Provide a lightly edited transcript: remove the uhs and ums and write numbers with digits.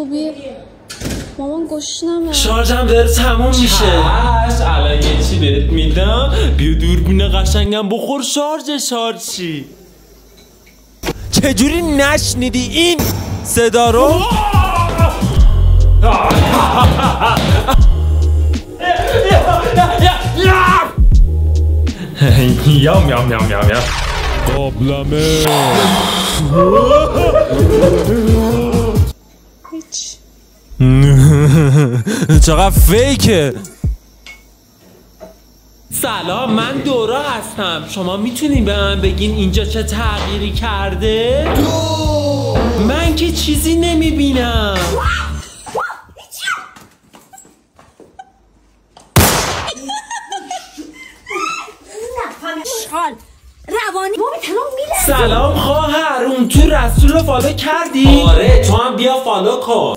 خوبی؟ مامان گوش نمیاد. شارژم داره تموم میشه. الان یه چی بهت میدم، بیا دوربین قشنگم بخور شارژ چی. چجوری نشنیدی این صدا رو؟ یام یام یام یام یام قابلمه. هیچ. چقدر فیکه. سلام، من دورا هستم. شما میتونین به من بگین اینجا چه تغییری کرده؟ من که چیزی نمیبینم. شال روانی بابا تمام میره. سلام خواهر، اون تو رسول رو فالو کردی؟ آره، تو هم بیا فالو کن.